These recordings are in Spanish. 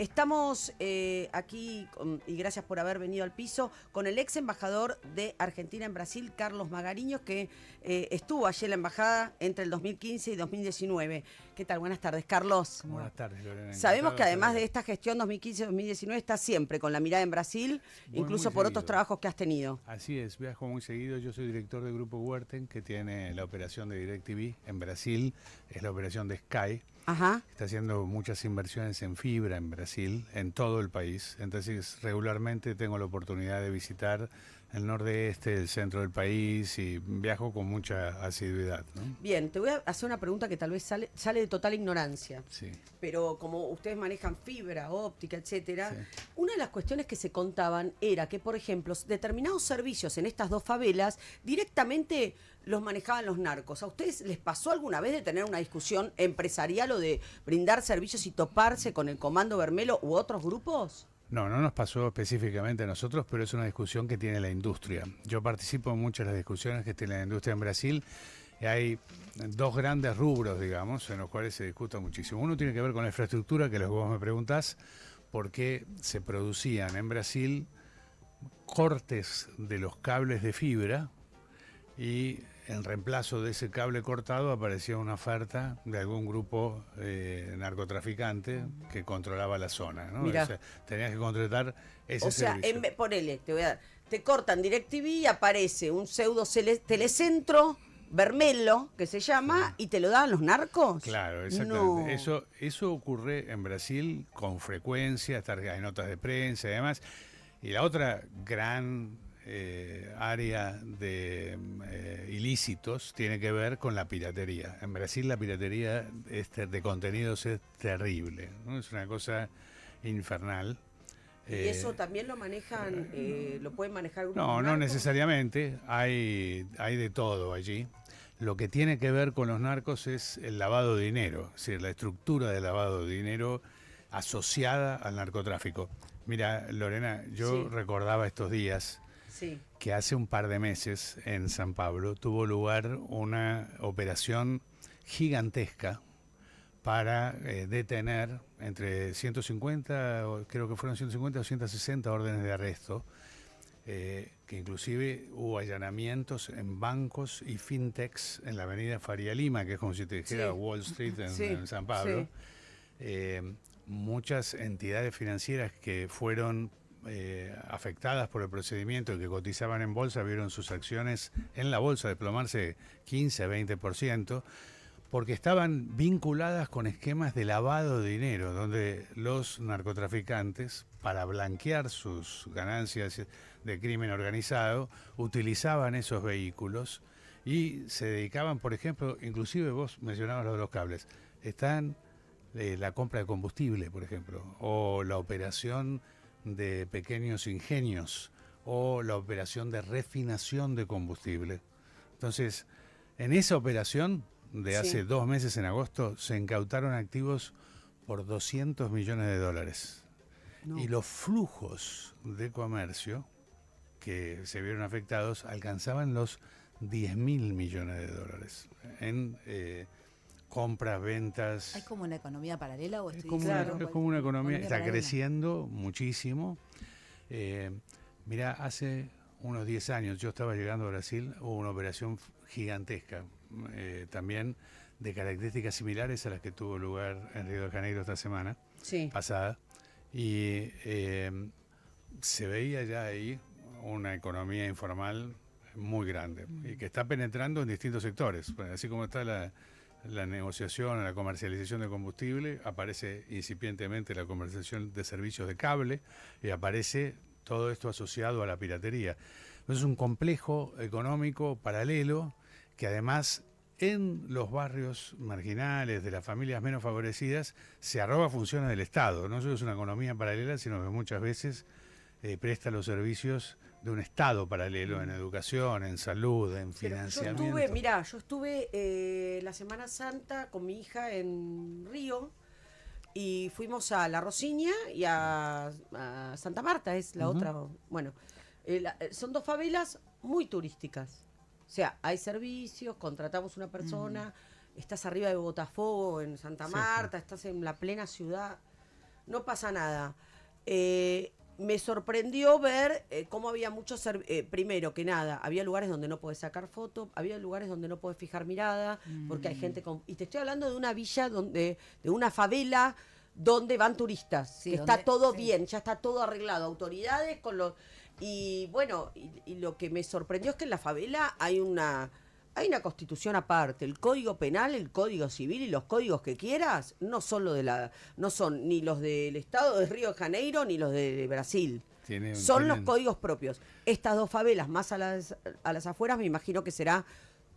Estamos aquí, y gracias por haber venido al piso, con el ex embajador de Argentina en Brasil, Carlos Magariños, que estuvo allí en la embajada entre el 2015 y 2019. ¿Qué tal? Buenas tardes, Carlos. Buenas tardes, Lorena. Sabemos que además de esta gestión 2015-2019 estás siempre con la mirada en Brasil, Voy incluso muy por seguido. otros trabajos que has tenido. Así es, viajo muy seguido. Yo soy director del Grupo Huerten, que tiene la operación de DirecTV en Brasil, es la operación de Sky. Ajá. Está haciendo muchas inversiones en fibra en Brasil, en todo el país. Entonces, regularmente tengo la oportunidad de visitar el nordeste, el centro del país y viajo con mucha asiduidad, ¿no? Bien, te voy a hacer una pregunta que tal vez sale de total ignorancia. Sí. Pero como ustedes manejan fibra óptica, etcétera, Sí. una de las cuestiones que se contaban era que, por ejemplo, determinados servicios en estas dos favelas directamente los manejaban los narcos. ¿A ustedes les pasó alguna vez de tener una discusión empresarial o de brindar servicios y toparse con el Comando Vermelo u otros grupos? No, no nos pasó específicamente a nosotros, pero es una discusión que tiene la industria. Yo participo en muchas de las discusiones que tiene la industria en Brasil. Y hay dos grandes rubros, digamos, en los cuales se discuta muchísimo. Uno tiene que ver con la infraestructura, que es lo que vos me preguntás, por qué se producían en Brasil cortes de los cables de fibra y en reemplazo de ese cable cortado aparecía una oferta de algún grupo narcotraficante que controlaba la zona, ¿no? Mirá. O sea, tenías que contratar ese O sea, servicio. ponele, te voy a dar, te cortan DirecTV y aparece un pseudo telecentro Vermelo, que se llama, y te lo daban los narcos. Claro, exactamente. No. Eso ocurre en Brasil con frecuencia, hay notas de prensa y demás. Y la otra gran área de ilícitos tiene que ver con la piratería. En Brasil la piratería de contenidos es terrible, ¿no? Es una cosa infernal. ¿Y eso también lo manejan, lo pueden manejar grupos No, no narcos? necesariamente, hay de todo allí. Lo que tiene que ver con los narcos es el lavado de dinero, es decir, la estructura de lavado de dinero asociada al narcotráfico. Mira, Lorena, yo Sí. recordaba estos días Sí. que hace un par de meses en San Pablo tuvo lugar una operación gigantesca para detener entre 150, creo que fueron 150 o 160 órdenes de arresto, que inclusive hubo allanamientos en bancos y fintechs en la avenida Faria Lima, que es como si te dijera Sí. Wall Street Sí, en San Pablo. sí. Muchas entidades financieras que fueron afectadas por el procedimiento y que cotizaban en bolsa vieron sus acciones en la bolsa desplomarse 15-20%, porque estaban vinculadas con esquemas de lavado de dinero, donde los narcotraficantes, para blanquear sus ganancias de crimen organizado, utilizaban esos vehículos y se dedicaban, por ejemplo, inclusive vos mencionabas lo de los cables, están la compra de combustible, por ejemplo, o la operación de pequeños ingenios, o la operación de refinación de combustible. Entonces, en esa operación de hace 2 meses, en agosto, se incautaron activos por 200 millones de dólares. No. Y los flujos de comercio que se vieron afectados alcanzaban los 10.000 millones de dólares en compras, ventas. ¿Hay como una economía paralela o Es estoy como, Claro. es como una economía, está paralela? creciendo muchísimo. Mirá, hace unos 10 años yo estaba llegando a Brasil, hubo una operación gigantesca, también de características similares a las que tuvo lugar en Río de Janeiro esta semana Sí. pasada, y se veía ya ahí una economía informal muy grande y que está penetrando en distintos sectores. Bueno, así como está la negociación, la comercialización de combustible, aparece incipientemente la comercialización de servicios de cable y aparece todo esto asociado a la piratería. Entonces es un complejo económico paralelo que además en los barrios marginales de las familias menos favorecidas se arroga funciones del Estado. No solo es una economía paralela, sino que muchas veces presta los servicios de un Estado paralelo en educación, en salud, en financiamiento. Yo estuve la Semana Santa con mi hija en Río y fuimos a La Rosiña y a Santa Marta, es la otra. Bueno, son dos favelas muy turísticas. O sea, hay servicios, contratamos una persona, estás arriba de Botafogo en Santa Marta, estás en la plena ciudad. no pasa nada. Me sorprendió ver cómo había muchos, primero que nada, había lugares donde no podés sacar fotos, había lugares donde no podés fijar mirada, porque hay gente con... Y te estoy hablando de una villa, de una favela donde van turistas, Sí, que donde- está todo sí. bien, ya está todo arreglado, autoridades con los... Y bueno, y lo que me sorprendió es que en la favela hay una constitución aparte, el código penal, el código civil y los códigos que quieras no son no son ni los del estado de Río de Janeiro ni los de Brasil. Son los códigos propios. Estas dos favelas más a las afueras me imagino que será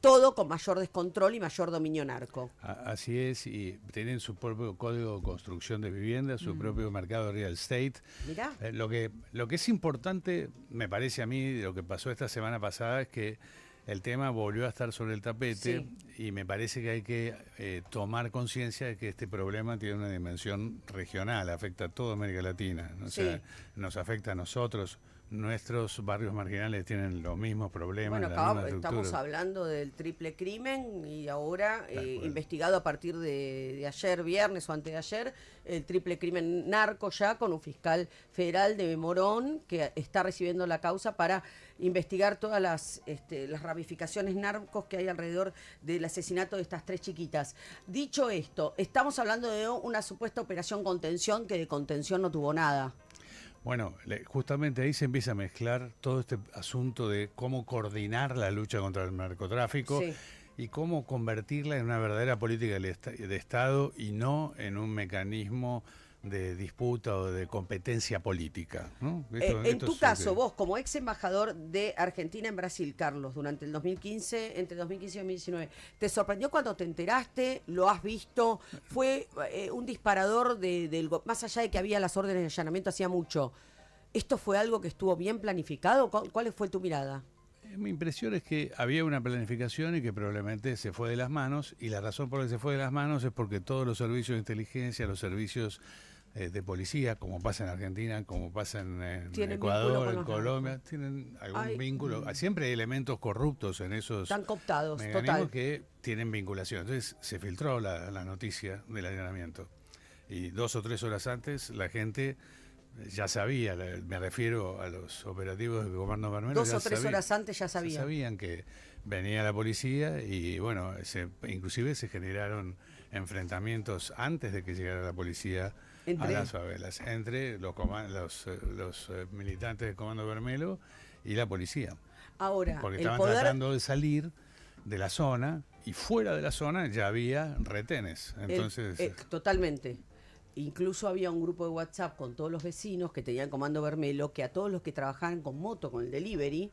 todo con mayor descontrol y mayor dominio narco. Así es, y tienen su propio código de construcción de vivienda, su propio mercado de real estate. Mirá. Lo que es importante, me parece a mí, de lo que pasó esta semana pasada, es que el tema volvió a estar sobre el tapete y me parece que hay que tomar conciencia de que este problema tiene una dimensión regional, afecta a toda América Latina. O sea, nos afecta a nosotros. Nuestros barrios marginales tienen los mismos problemas. Bueno, la misma estamos estructura. hablando del triple crimen y ahora investigado a partir de ayer, viernes o antes de ayer, el triple crimen narco ya con un fiscal federal de Morón que está recibiendo la causa para investigar todas las ramificaciones narcos que hay alrededor del asesinato de estas tres chiquitas. Dicho esto, estamos hablando de una supuesta operación contención que de contención no tuvo nada. Bueno, justamente ahí se empieza a mezclar todo este asunto de cómo coordinar la lucha contra el narcotráfico y cómo convertirla en una verdadera política de Estado y no en un mecanismo de disputa o de competencia política, ¿no? En tu caso, vos como ex embajador de Argentina en Brasil, Carlos, durante el 2015, entre 2015 y 2019, ¿te sorprendió cuando te enteraste? ¿Lo has visto? ¿Fue un disparador más allá de que había las órdenes de allanamiento hacía mucho? ¿Esto fue algo que estuvo bien planificado? ¿Cuál fue tu mirada? Mi impresión es que había una planificación y que probablemente se fue de las manos, y la razón por la que se fue de las manos es porque todos los servicios de inteligencia, los servicios de policía, como pasa en Argentina, como pasa en Ecuador, en Colombia, tienen algún vínculo. Siempre hay elementos corruptos en esos están cooptados, mecanismos que tienen vinculación. Entonces se filtró la noticia del allanamiento. Y 2 o 3 horas antes la gente ya sabía, me refiero a los operativos del Comando Vermelo. 2 o 3 horas antes ya sabían. Ya sabían que venía la policía y bueno, inclusive se generaron enfrentamientos antes de que llegara la policía a las favelas, entre los militantes del Comando Vermelo y la policía. Ahora, porque estaban tratando de salir de la zona y fuera de la zona ya había retenes. Entonces, totalmente. Incluso había un grupo de WhatsApp con todos los vecinos que tenían Comando Vermelo, que a todos los que trabajaban con moto, con el delivery,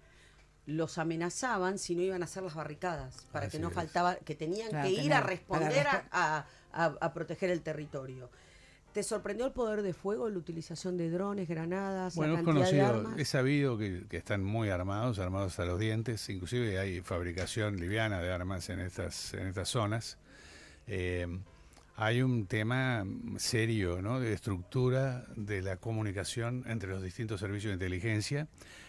los amenazaban si no iban a hacer las barricadas, para que no faltaba, que tenían que ir a responder a proteger el territorio. ¿Te sorprendió el poder de fuego, la utilización de drones, granadas, bueno, la cantidad de armas? Es sabido que están muy armados hasta los dientes, inclusive hay fabricación liviana de armas en estas zonas. Hay un tema serio, ¿no?, de estructura de la comunicación entre los distintos servicios de inteligencia,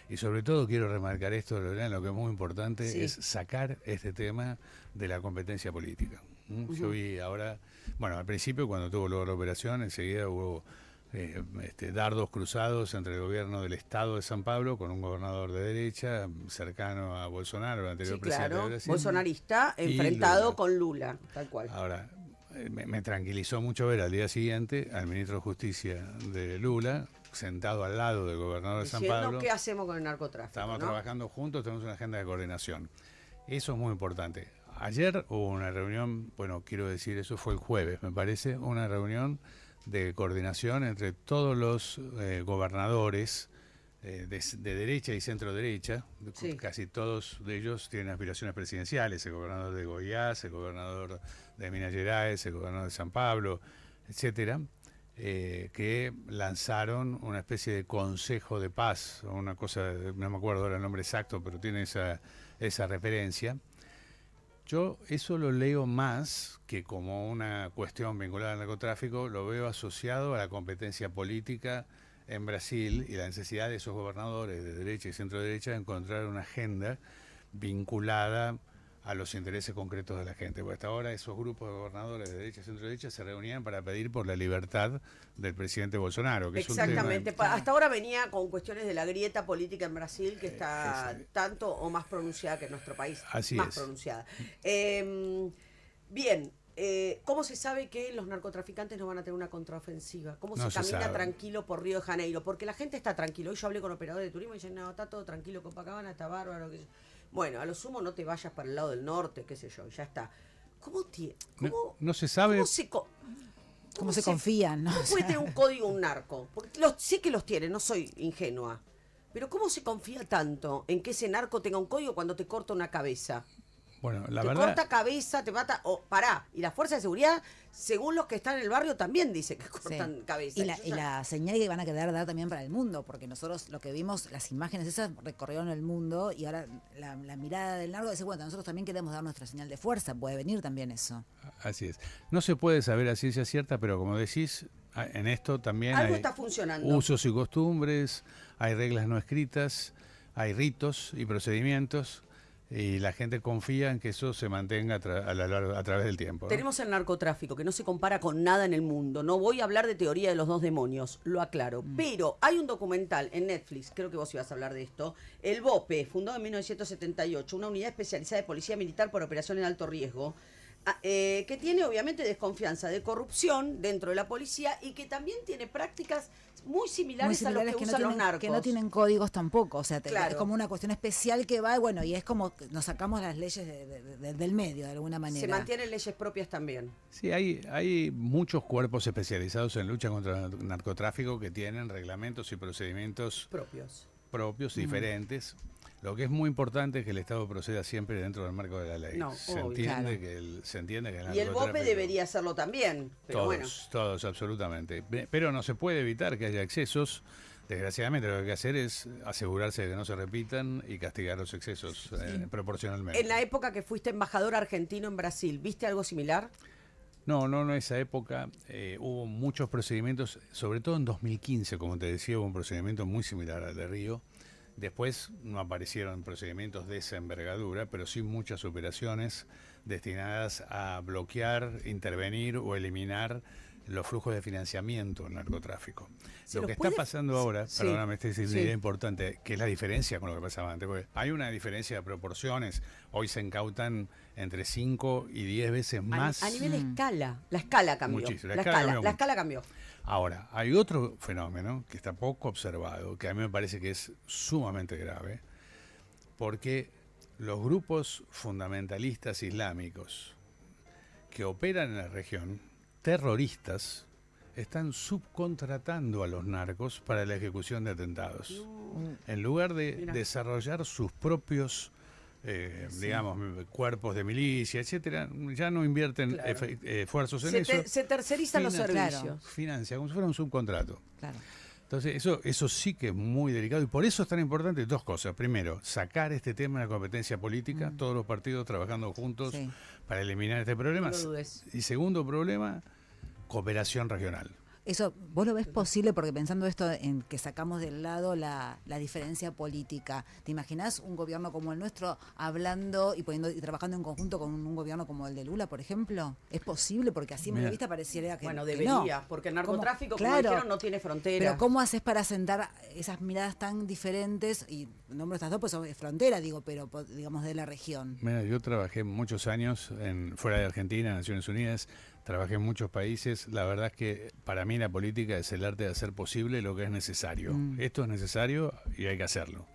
y sobre todo quiero remarcar esto, Lorena, lo que es muy importante es sacar este tema de la competencia política. Yo vi ahora, bueno, al principio cuando tuvo lugar la operación, enseguida hubo dardos cruzados entre el gobierno del Estado de San Pablo con un gobernador de derecha cercano a Bolsonaro, el anterior presidente de Brasil. Bolsonarista enfrentado con Lula, tal cual. Ahora, me tranquilizó mucho ver al día siguiente al ministro de Justicia de Lula sentado al lado del gobernador de San Pablo. ¿Qué hacemos con el narcotráfico? Estamos trabajando juntos, tenemos una agenda de coordinación. Eso es muy importante. Ayer hubo una reunión, bueno, quiero decir, eso fue el jueves, me parece, una reunión de coordinación entre todos los gobernadores de derecha y centro derecha. Casi todos de ellos tienen aspiraciones presidenciales, el gobernador de Goiás, el gobernador de Minas Gerais, el gobernador de San Pablo, etcétera, que lanzaron una especie de consejo de paz, o una cosa, no me acuerdo ahora el nombre exacto, pero tiene esa referencia. Yo eso lo leo más que como una cuestión vinculada al narcotráfico, lo veo asociado a la competencia política en Brasil y la necesidad de esos gobernadores de derecha y centro derecha de encontrar una agenda vinculada a los intereses concretos de la gente. Porque hasta ahora esos grupos de gobernadores de derecha y centro-derecha se reunían para pedir por la libertad del presidente Bolsonaro, que exactamente. es un tema... Hasta ahora venía con cuestiones de la grieta política en Brasil, que está tanto o más pronunciada que en nuestro país. Así más es. pronunciada. Bien. ¿Cómo se sabe que los narcotraficantes no van a tener una contraofensiva? ¿Cómo No se camina sabe. tranquilo por Río de Janeiro? Porque la gente está tranquilo. Hoy yo hablé con operadores de turismo y dicen, no, está todo tranquilo, Copacabana está bárbaro. Bueno, a lo sumo no te vayas para el lado del norte, qué sé yo, ya está. No se sabe... ¿Cómo se confían? ¿No? ¿Cómo puede tener un código un narco? Porque sé que los tiene, no soy ingenua. Pero ¿cómo se confía tanto en que ese narco tenga un código cuando te corta una cabeza? Bueno, la te verdad... corta cabeza, te mata... pará. Y las fuerzas de seguridad, según los que están en el barrio, también dicen que cortan cabeza. Y la señal que van a quedar dar también para el mundo, porque nosotros lo que vimos, las imágenes esas recorrieron el mundo y ahora la mirada del narco dice, bueno, nosotros también queremos dar nuestra señal de fuerza, puede venir también eso. Así es. No se puede saber a ciencia cierta, pero como decís, en esto también algo hay está funcionando. Usos y costumbres, hay reglas no escritas, hay ritos y procedimientos, y la gente confía en que eso se mantenga a través del tiempo, ¿no? Tenemos el narcotráfico, que no se compara con nada en el mundo. No voy a hablar de teoría de los dos demonios, lo aclaro. Pero hay un documental en Netflix, creo que vos ibas a hablar de esto, el BOPE, fundado en 1978, una unidad especializada de policía militar por operación en alto riesgo, que tiene obviamente desconfianza de corrupción dentro de la policía y que también tiene prácticas muy similares a los que usan los narcos. Que no tienen códigos tampoco, o sea, claro. Es como una cuestión especial que va, bueno, y es como que nos sacamos las leyes del medio de alguna manera. Se mantienen leyes propias también. Sí, hay muchos cuerpos especializados en lucha contra el narcotráfico que tienen reglamentos y procedimientos propios diferentes. Lo que es muy importante es que el Estado proceda siempre dentro del marco de la ley. Se entiende que el Y el BOPE debería hacerlo también. Pero todos, absolutamente. Pero no se puede evitar que haya excesos. Desgraciadamente lo que hay que hacer es asegurarse de que no se repitan y castigar los excesos proporcionalmente. En la época que fuiste embajador argentino en Brasil, ¿viste algo similar? No, en esa época hubo muchos procedimientos, sobre todo en 2015, como te decía, hubo un procedimiento muy similar al de Río. Después no aparecieron procedimientos de esa envergadura, pero sí muchas operaciones destinadas a bloquear, intervenir o eliminar los flujos de financiamiento del narcotráfico. Lo que está pasando ahora, perdóname, esta es una idea importante, que es la diferencia con lo que pasaba antes, porque hay una diferencia de proporciones. Hoy se incautan entre 5 y 10 veces más. A nivel escala, la escala cambió. Muchísimo, la escala cambió. Ahora, hay otro fenómeno que está poco observado, que a mí me parece que es sumamente grave, porque los grupos fundamentalistas islámicos que operan en la región, terroristas, están subcontratando a los narcos para la ejecución de atentados. En lugar de desarrollar sus propios digamos, cuerpos de milicia, etcétera, ya no invierten esfuerzos en eso. Se tercerizan los servicios. Financia, como si fuera un subcontrato. Claro. Entonces, eso sí que es muy delicado y por eso es tan importante dos cosas. Primero, sacar este tema de la competencia política, todos los partidos trabajando juntos para eliminar este problema. No dudes. Y segundo problema, cooperación regional. Eso, ¿vos lo ves posible? Porque pensando esto en que sacamos del lado la diferencia política, ¿te imaginás un gobierno como el nuestro hablando y trabajando en conjunto con un gobierno como el de Lula, por ejemplo? ¿Es posible? Porque así a vista pareciera que bueno, debería, no. porque el narcotráfico, como dijeron, no tiene frontera. Pero ¿cómo haces para sentar esas miradas tan diferentes? Y nombro estas dos, pues son frontera, digo, pero digamos de la región. Mira, yo trabajé muchos años fuera de Argentina, en Naciones Unidas. Trabajé en muchos países. La verdad es que para mí la política es el arte de hacer posible lo que es necesario. Esto es necesario y hay que hacerlo.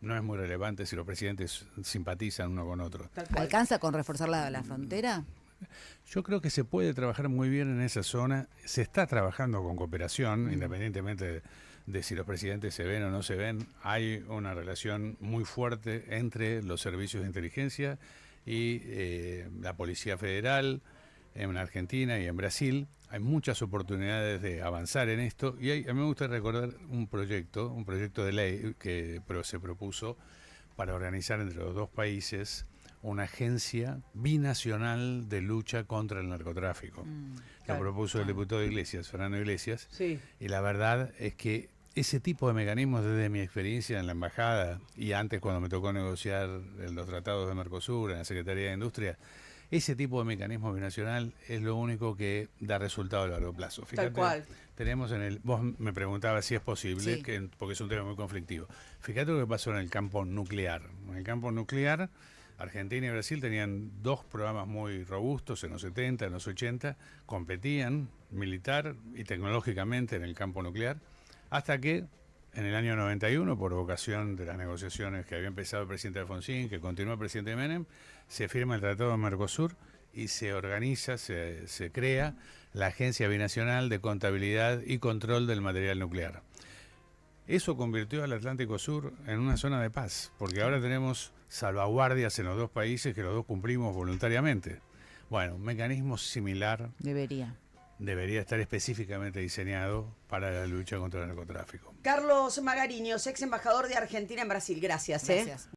No es muy relevante si los presidentes simpatizan uno con otro. ¿Alcanza con reforzar la frontera? Yo creo que se puede trabajar muy bien en esa zona. Se está trabajando con cooperación, independientemente de si los presidentes se ven o no se ven. Hay una relación muy fuerte entre los servicios de inteligencia y la Policía Federal, en Argentina y en Brasil. Hay muchas oportunidades de avanzar en esto y a mí me gusta recordar un proyecto de ley que se propuso para organizar entre los dos países una agencia binacional de lucha contra el narcotráfico. Lo propuso el diputado Iglesias, Fernando Iglesias, y la verdad es que ese tipo de mecanismos, desde mi experiencia en la embajada y antes cuando me tocó negociar los tratados de Mercosur en la Secretaría de Industria, ese tipo de mecanismo binacional es lo único que da resultado a largo plazo. Fíjate, Tal cual. tenemos vos me preguntabas si es posible, Sí. porque es un tema muy conflictivo. Fíjate lo que pasó en el campo nuclear. En el campo nuclear, Argentina y Brasil tenían dos programas muy robustos en los 70, en los 80, competían militar y tecnológicamente en el campo nuclear, hasta que en el año 91, por vocación de las negociaciones que había empezado el presidente Alfonsín, que continuó el presidente Menem, se firma el Tratado de Mercosur y se organiza, se crea la Agencia Binacional de Contabilidad y Control del Material Nuclear. Eso convirtió al Atlántico Sur en una zona de paz, porque ahora tenemos salvaguardias en los dos países que los dos cumplimos voluntariamente. Bueno, un mecanismo similar debería estar específicamente diseñado para la lucha contra el narcotráfico. Carlos Magariños, ex embajador de Argentina en Brasil. Gracias. Gracias.